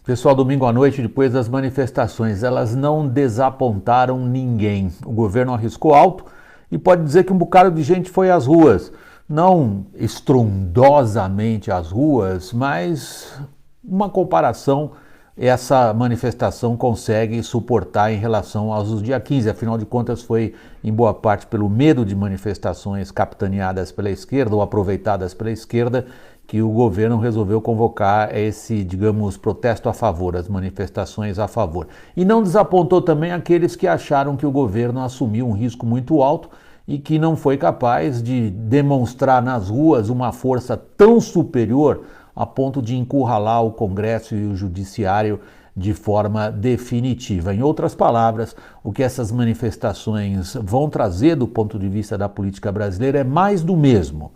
Pessoal, domingo à noite, depois das manifestações, elas não desapontaram ninguém. O governo arriscou alto e pode dizer que um bocado de gente foi às ruas. Não estrondosamente às ruas, mas uma comparação essa manifestação consegue suportar em relação aos do dia 15. Afinal de contas, foi em boa parte pelo medo de manifestações capitaneadas pela esquerda ou aproveitadas pela esquerda que o governo resolveu convocar esse, digamos, protesto a favor, as manifestações a favor. E não desapontou também aqueles que acharam que o governo assumiu um risco muito alto e que não foi capaz de demonstrar nas ruas uma força tão superior a ponto de encurralar o Congresso e o Judiciário de forma definitiva. Em outras palavras, o que essas manifestações vão trazer do ponto de vista da política brasileira é mais do mesmo.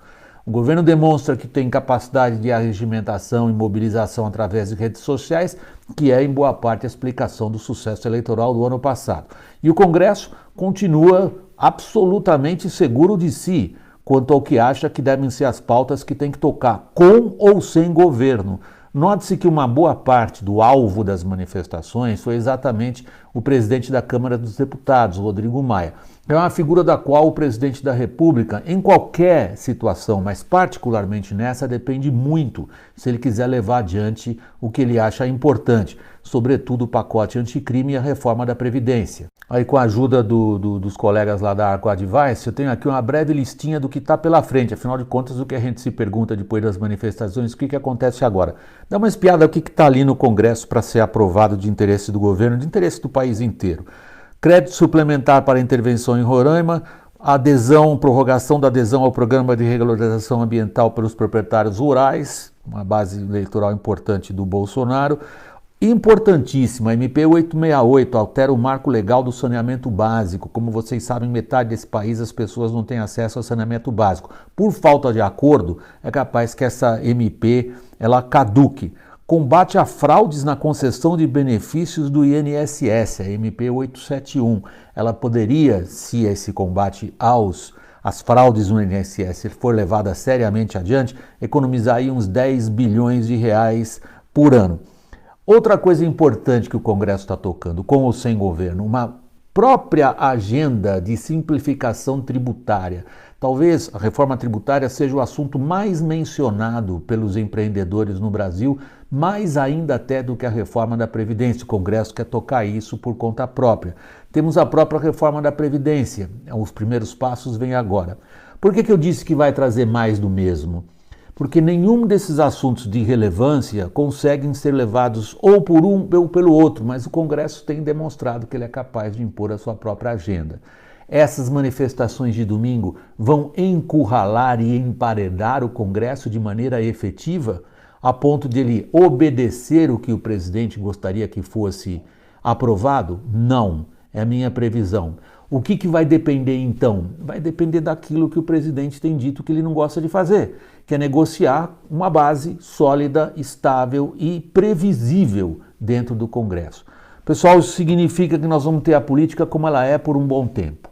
O governo demonstra que tem capacidade de arregimentação e mobilização através de redes sociais, que é em boa parte a explicação do sucesso eleitoral do ano passado. E o Congresso continua absolutamente seguro de si quanto ao que acha que devem ser as pautas que tem que tocar, com ou sem governo. Note-se que uma boa parte do alvo das manifestações foi exatamente o presidente da Câmara dos Deputados, Rodrigo Maia. É uma figura da qual o presidente da República, em qualquer situação, mas particularmente nessa, depende muito se ele quiser levar adiante o que ele acha importante, sobretudo o pacote anticrime e a reforma da Previdência. Aí, com a ajuda dos colegas lá da Arco Advice, eu tenho aqui uma breve listinha do que está pela frente. Afinal de contas, o que a gente se pergunta depois das manifestações, o que acontece agora? Dá uma espiada o que está ali no Congresso para ser aprovado de interesse do governo, de interesse do país inteiro. Crédito suplementar para intervenção em Roraima, prorrogação da adesão ao programa de regularização ambiental pelos proprietários rurais, uma base eleitoral importante do Bolsonaro. Importantíssima, MP 868 altera o marco legal do saneamento básico. Como vocês sabem, metade desse país as pessoas não têm acesso ao saneamento básico. Por falta de acordo, é capaz que essa MP ela caduque. Combate a fraudes na concessão de benefícios do INSS, a MP 871. Ela poderia, se esse combate às fraudes no INSS for levada seriamente adiante, economizar aí uns 10 bilhões de reais por ano. Outra coisa importante que o Congresso está tocando, com ou sem governo, uma própria agenda de simplificação tributária. Talvez a reforma tributária seja o assunto mais mencionado pelos empreendedores no Brasil, mais ainda até do que a reforma da Previdência. O Congresso quer tocar isso por conta própria. Temos a própria reforma da Previdência. Os primeiros passos vêm agora. Por que eu disse que vai trazer mais do mesmo? Porque nenhum desses assuntos de relevância conseguem ser levados ou por um ou pelo outro, mas o Congresso tem demonstrado que ele é capaz de impor a sua própria agenda. Essas manifestações de domingo vão encurralar e emparedar o Congresso de maneira efetiva, a ponto de ele obedecer o que o presidente gostaria que fosse aprovado? Não, é a minha previsão. O que vai depender então? Vai depender daquilo que o presidente tem dito que ele não gosta de fazer, que é negociar uma base sólida, estável e previsível dentro do Congresso. Pessoal, isso significa que nós vamos ter a política como ela é por um bom tempo.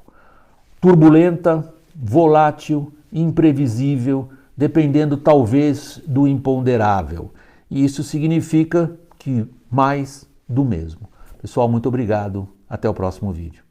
Turbulenta, volátil, imprevisível, dependendo talvez do imponderável. E isso significa que mais do mesmo. Pessoal, muito obrigado. Até o próximo vídeo.